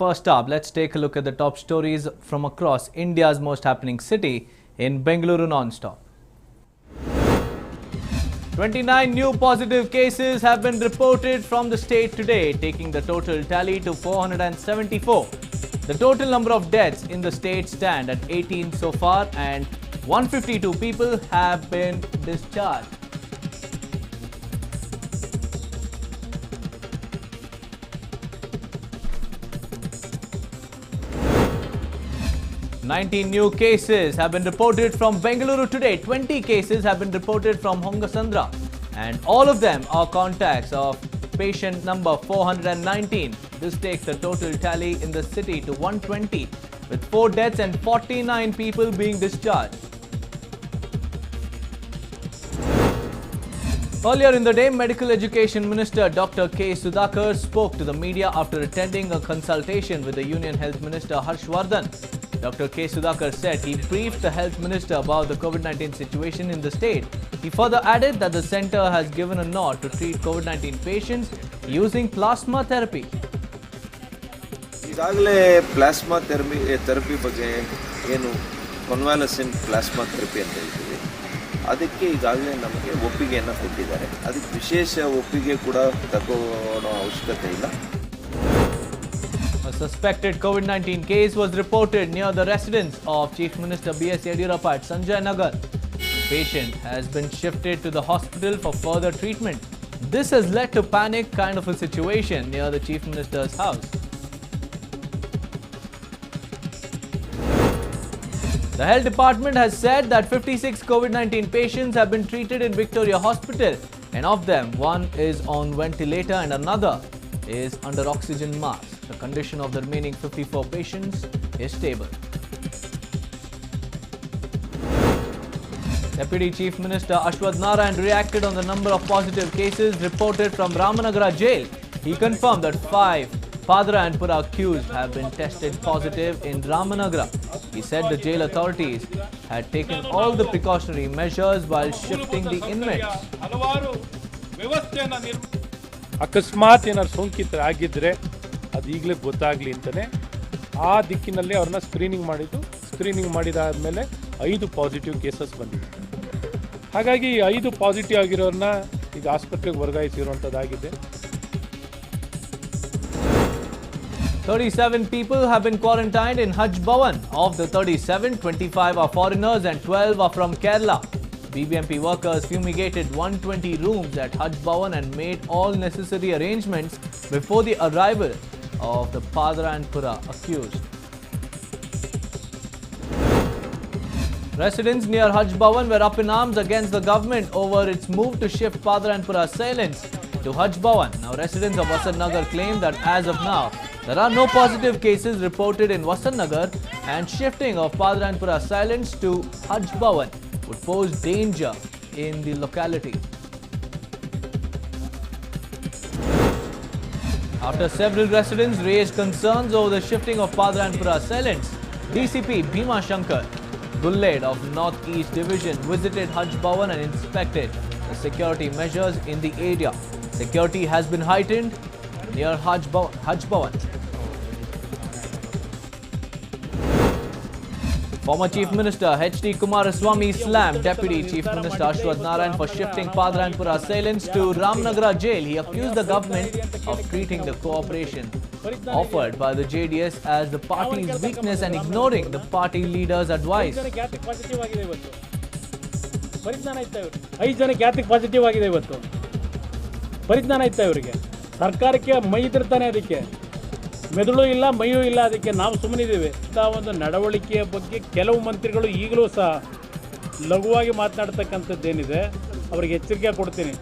First up, let's take a look at the top stories from across India's most happening city in Bengaluru non-stop. 29 new positive cases have been reported from the state today, taking the total tally to 474. The total number of deaths in the state stand at 18 so far, and 152 people have been discharged. Nineteen new cases have been reported from Bengaluru today. 20 cases have been reported from Hongasandra, and all of them are contacts of patient number 419. This takes the total tally in the city to 120, with 4 deaths and 49 people being discharged. Earlier in the day, Medical Education Minister Dr. K. Sudhakar spoke to the media after attending a consultation with the Union Health Minister Harshvardhan. Dr. K. Sudhakar said he briefed the Health Minister about the COVID-19 situation in the state. He further added that the centre has given a nod to treat COVID-19 patients using plasma therapy. ಈಗಾಗಲೇ plasma therapy ಬಗ್ಗೆ ಏನು ಕನ್ವಾಲಸೆಂಟ್ plasma therapy ಅಂತ ಹೇಳ್ತೀವಿ, ಅದಕ್ಕೆ ಈಗಾಗಲೇ ನಮಗೆ ಒಪ್ಪಿಗೆಯನ್ನು ಕೊಟ್ಟಿದ್ದಾರೆ. ಅದಕ್ಕೆ ವಿಶೇಷ ಒಪ್ಪಿಗೆ ಕೂಡ ತಗೊಳ್ಳೋ ಅವಶ್ಯಕತೆ ಇಲ್ಲ. A suspected COVID-19 case was reported near the residence of Chief Minister B.S. Yediyurappa at Sanjay Nagar. The patient has been shifted to the hospital for further treatment. This has led to panic kind of a situation near the Chief Minister's house. The Health Department has said that 56 COVID-19 patients have been treated in Victoria Hospital, and of them, one is on ventilator and another is under oxygen mask. The condition of the remaining 54 patients is stable. Deputy Chief Minister Ashwath Narayan reacted on the number of positive cases reported from Ramanagara jail. He confirmed that 5 Padra and Pura accused have been tested positive in Ramanagara. He said the jail authorities had taken all the precautionary measures while shifting the inmates. ಅಕಸ್ಮಾತ್ ಏನಾದ್ರು ಸೋಂಕಿತರಾಗಿದ್ದರೆ ಅದು ಈಗಲೇ ಗೊತ್ತಾಗಲಿ ಅಂತಲೇ ಆ ದಿಕ್ಕಿನಲ್ಲಿ ಅವ್ರನ್ನ screening ಮಾಡಿದಾದ್ಮೇಲೆ 5 positive cases ಬಂದಿದೆ. ಹಾಗಾಗಿ 5 ಪಾಸಿಟಿವ್ ಆಗಿರೋರನ್ನ ಈಗ ಆಸ್ಪತ್ರೆಗೆ ವರ್ಗಾಯಿಸಿರುವಂಥದ್ದಾಗಿದೆ. 37 people have been quarantined in Hajj Bhawan. Of the 37, 25 are foreigners and 12 are from Kerala. BBMP workers fumigated 120 rooms at Hajj Bhawan and made all necessary arrangements before the arrival of the Padra and Pura accused. Residents near Hajj Bhawan were up in arms against the government over its move to shift Padra and Pura assailants to Hajj Bhawan. Now, residents of Vasant Nagar claim that as of now, there are no positive cases reported in Vasant Nagar, and shifting of Padra and Pura assailants to Hajj Bhawan would pose danger in the locality. After several residents raised concerns over the shifting of Padra and Pura assailants, DCP Bhima Shankar Gulled of North East Division visited Hajj Bhawan and inspected the security measures in the area. Security has been heightened near Hajj Bhawan. Former Chief Minister H.D. Kumaraswamy slammed Deputy Chief Minister Ashwath Narayan for shifting Padra and Pura assailants to Ramanagara jail. He accused the government of treating the cooperation offered by the JDS as the party's weakness and ignoring the party leader's advice. 5 ಜನಕ್ಕೆ ಯಾತಕ್ಕೆ positive ಆಗಿದೆ ಇವತ್ತು? ಪರಿಜ್ಞಾನ ಇತ್ತ ಇವರಿಗೆ? ಸರ್ಕಾರಕ್ಕೆ ಮೈ ಇದ್ರತಾನೆ, ಅದಕ್ಕೆ ಮೆದುಳು ಇಲ್ಲ, ಮೈಯೂ ಇಲ್ಲ, ಅದಕ್ಕೆ ನಾವು ಸುಮ್ಮನಿದ್ದೀವಿ. ಇಂಥ ಒಂದು ನಡವಳಿಕೆಯ ಬಗ್ಗೆ ಕೆಲವು ಮಂತ್ರಿಗಳು ಈಗಲೂ ಸಹ ಲಘುವಾಗಿ ಮಾತನಾಡ್ತಕ್ಕಂಥದ್ದೇನಿದೆ, ಅವರಿಗೆ ಎಚ್ಚರಿಕೆ ಕೊಡ್ತೀನಿ.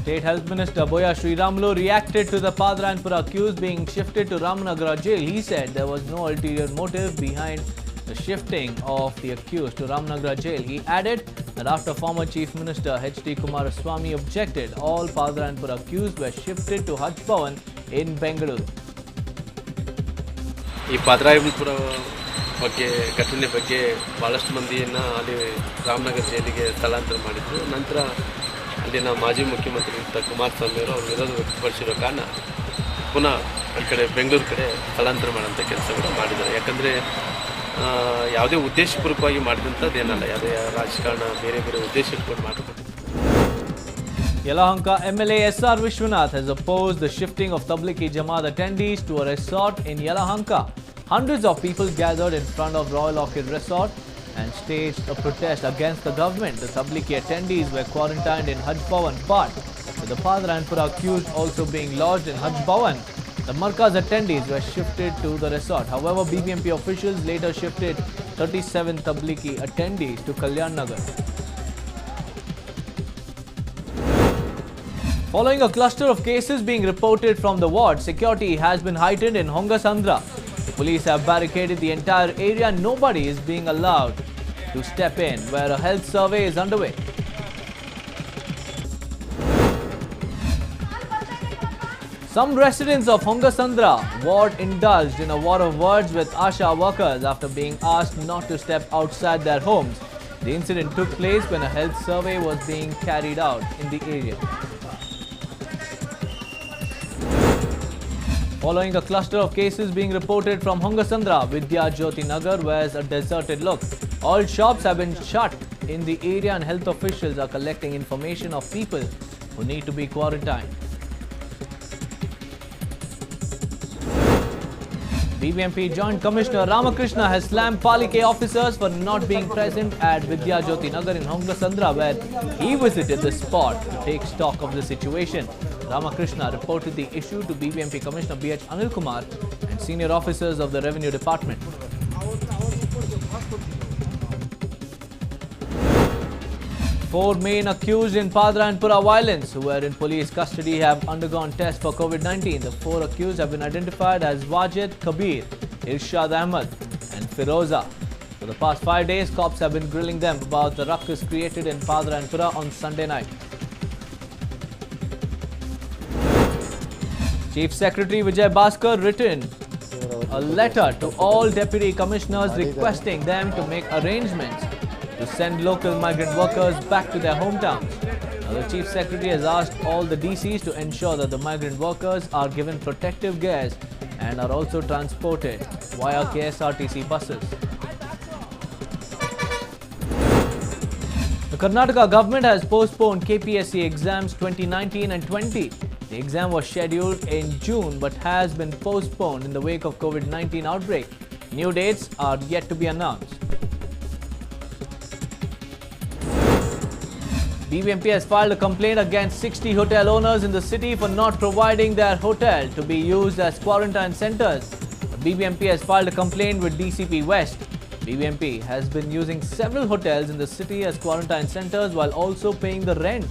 State Health Minister Boya Sriramulu reacted to the Padra and Pura accused being shifted to Ramanagara jail. He said there was no ulterior motive behind the shifting of the accused to Ramanagara jail. He added that after former Chief Minister H.D. Kumaraswamy objected, all Padra and Pura accused were shifted to Hajj Bhawan in Bengaluru. ಈ ಪಾದ್ರಾ and Pura ಬಗ್ಗೆ ಘಟನೆ ಬಗ್ಗೆ ಭಾಳಷ್ಟು ಮಂದಿಯನ್ನು ಅಲ್ಲಿ ರಾಮನಗರ ಜೈಲಿಗೆ ಸ್ಥಳಾಂತರ ಮಾಡಿದ್ರು. ನಂತರ ಅಲ್ಲಿನ ಮಾಜಿ ಮುಖ್ಯಮಂತ್ರಿ ಶ್ರೀಯುಕ್ತ ಕುಮಾರಸ್ವಾಮಿ ಅವರು ಅವ್ರ ವಿರೋಧ ವ್ಯಕ್ತಪಡಿಸಿರೋ ಕಾರಣ ಪುನಃ ಈ ಕಡೆ ಬೆಂಗಳೂರು ಕಡೆ ಸ್ಥಳಾಂತರ ಮಾಡೋಂಥ ಕೆಲಸಗಳು ಮಾಡಿದ್ದಾರೆ. ಯಾಕಂದರೆ ಯಾವುದೇ ಉದ್ದೇಶಪೂರ್ವಕವಾಗಿ ಮಾಡಿದಂಥದ್ದೇನಲ್ಲ, ಯಾವುದೇ ರಾಜಕಾರಣ ಬೇರೆ ಬೇರೆ ಉದ್ದೇಶ ಇಟ್ಕೊಂಡು ಮಾಡಿಕೊಂಡು. Yelahanka MLA SR Vishwanath has opposed the shifting of Tablighi Jamaat attendees to a resort in Yelahanka. Hundreds of people gathered in front of Royal Orchid Resort and staged a protest against the government. The Tablighi attendees were quarantined in Haj Bhawan, but with the Padranpura accused also being lodged in Haj Bhawan, the Markaz attendees were shifted to the resort. However, BBMP officials later shifted 37 Tablighi attendees to Kalyan Nagar. Following a cluster of cases being reported from the ward, security has been heightened in Hongasandra. The police have barricaded the entire area. Nobody is being allowed to step in, where a health survey is underway. Some residents of Hongasandra ward indulged in a war of words with ASHA workers after being asked not to step outside their homes. The incident took place when a health survey was being carried out in the area. Following a cluster of cases being reported from Hongasandra, Vidya Jyoti Nagar wears a deserted look. All shops have been shut in the area and health officials are collecting information of people who need to be quarantined. BBMP Joint Commissioner Ramakrishna has slammed Palike officers for not being present at Vidya Jyoti Nagar in Hongasandra, where he visited the spot to take stock of the situation. Ramakrishna reported the issue to BBMP Commissioner B.H. Anil Kumar and senior officers of the Revenue Department. Four main accused in Padranpura violence who were in police custody have undergone tests for COVID-19. The four accused have been identified as Wajid, Kabir, Irshad Ahmad and Firoza. For the past 5 days, cops have been grilling them about the ruckus created in Padranpura on Sunday night. Chief Secretary Vijay Bhaskar written a letter to all deputy commissioners requesting them to make arrangements to send local migrant workers back to their hometowns. Now, the Chief Secretary has asked all the DCs to ensure that the migrant workers are given protective gears and are also transported via KSRTC buses. The Karnataka government has postponed KPSC exams 2019 and 20. The exam was scheduled in June but has been postponed in the wake of COVID-19 outbreak. New dates are yet to be announced. BBMP has filed a complaint against 60 hotel owners in the city for not providing their hotel to be used as quarantine centers. The BBMP has filed a complaint with DCP West. BBMP has been using several hotels in the city as quarantine centers while also paying the rent.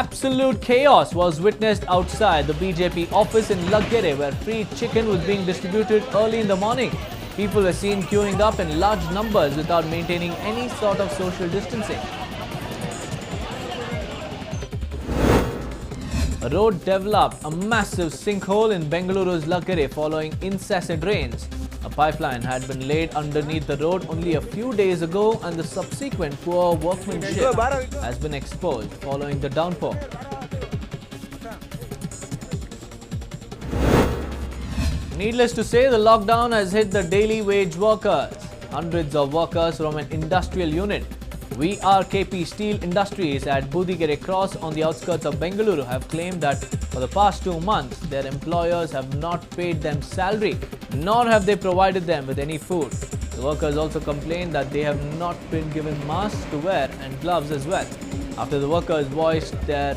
Absolute chaos was witnessed outside the BJP office in Laggere, where free chicken was being distributed early in the morning. People were seen queuing up in large numbers without maintaining any sort of social distancing. A road developed a massive sinkhole in Bengaluru's Laggere following incessant rains. A pipeline had been laid underneath the road only a few days ago, and the subsequent poor workmanship has been exposed following the downpour. Needless to say, the lockdown has hit the daily wage workers. Hundreds of workers from an industrial unit, VRKP Steel Industries at Budigere Cross on the outskirts of Bengaluru, have claimed that for the past 2 months, their employers have not paid them salary, nor have they provided them with any food. The workers also complained that they have not been given masks to wear and gloves as well. After the workers voiced their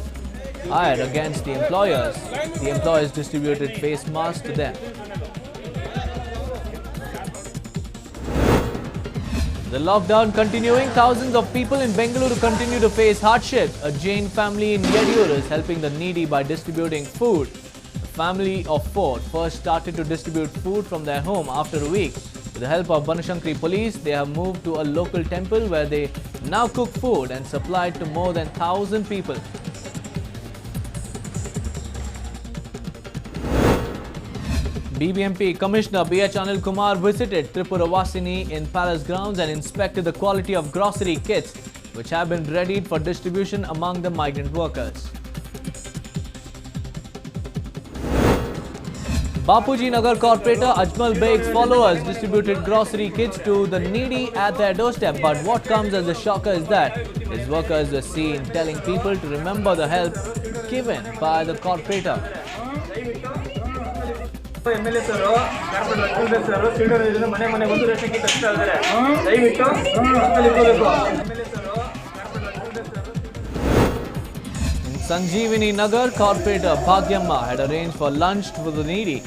ire against the employers distributed face masks to them. The lockdown continuing, thousands of people in Bengaluru continue to face hardships. A Jain family in Yediur is helping the needy by distributing food. The family of 4 first started to distribute food from their home after a week. With the help of Banashankari police, they have moved to a local temple where they now cook food and supply it to more than 1,000 people. BBMP Commissioner B.H. Anil Kumar visited Tripura Vasini in Palace grounds and inspected the quality of grocery kits which have been readied for distribution among the migrant workers. Bapuji Nagar Corporator Ajmal Beg's followers distributed grocery kits to the needy at their doorstep. But what comes as a shocker is that his workers were seen telling people to remember the help given by the corporator. Sanjeevani Nagar Corporator Bhagyamma had arranged for lunch for the needy.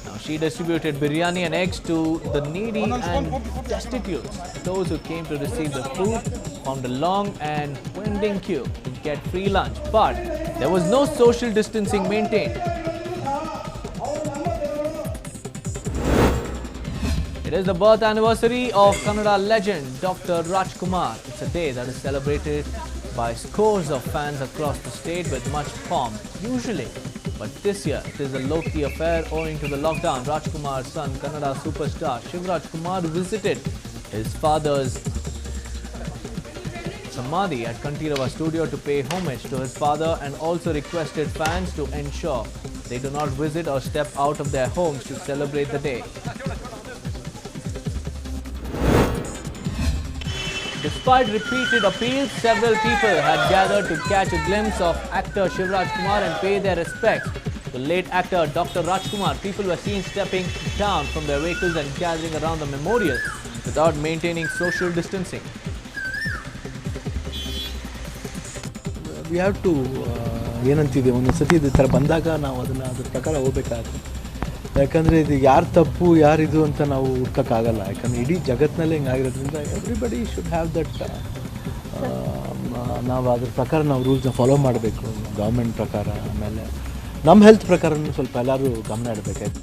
Now she distributed biryani and eggs to the needy and destitute. Those who came to receive the food formed a long and winding queue to get free lunch, but there was no social distancing maintained. It is the birth anniversary of Kannada legend Dr. Rajkumar. It's a day that is celebrated by scores of fans across the state with much pomp, usually. But this year, it is a low-key affair owing to the lockdown. Rajkumar's son, Kannada superstar Shivraj Kumar, visited his father's Samadhi at Kantirava studio to pay homage to his father and also requested fans to ensure they do not visit or step out of their homes to celebrate the day. Despite repeated appeals, several people had gathered to catch a glimpse of actor Shivraj Kumar and pay their respects to late actor Dr. Rajkumar. People were seen stepping down from their vehicles and gathering around the memorial without maintaining social distancing. We have to ಏನಂತಿದೆ ಒಂದು ಸತಿ ಇದು ಥರ ಬಂದಾಗ ನಾವು ಅದನ್ನು ಅದ್ರ ಪ್ರಕಾರ ಹೋಗ್ಬೇಕಾಗುತ್ತೆ. ಯಾಕಂದರೆ ಇದು ಯಾರು ತಪ್ಪು ಯಾರಿದು ಅಂತ ನಾವು ಹುಡ್ಕೋಕ್ಕಾಗಲ್ಲ. ಯಾಕಂದರೆ ಇಡೀ ಜಗತ್ತಿನಲ್ಲಿ ಹಿಂಗಾಗಿರೋದ್ರಿಂದ ಎವ್ರಿಬಡಿ ಶುಡ್ ಹ್ಯಾವ್ ದಟ್. ನಾವು ಅದ್ರ ಪ್ರಕಾರ ನಾವು ರೂಲ್ಸ್ನ ಫಾಲೋ ಮಾಡಬೇಕು ಗೌರ್ಮೆಂಟ್ ಪ್ರಕಾರ. ಆಮೇಲೆ ನಮ್ಮ ಹೆಲ್ತ್ ಪ್ರಕಾರನೂ ಸ್ವಲ್ಪ ಎಲ್ಲರೂ ಗಮನ ಇಡಬೇಕಾಯ್ತು.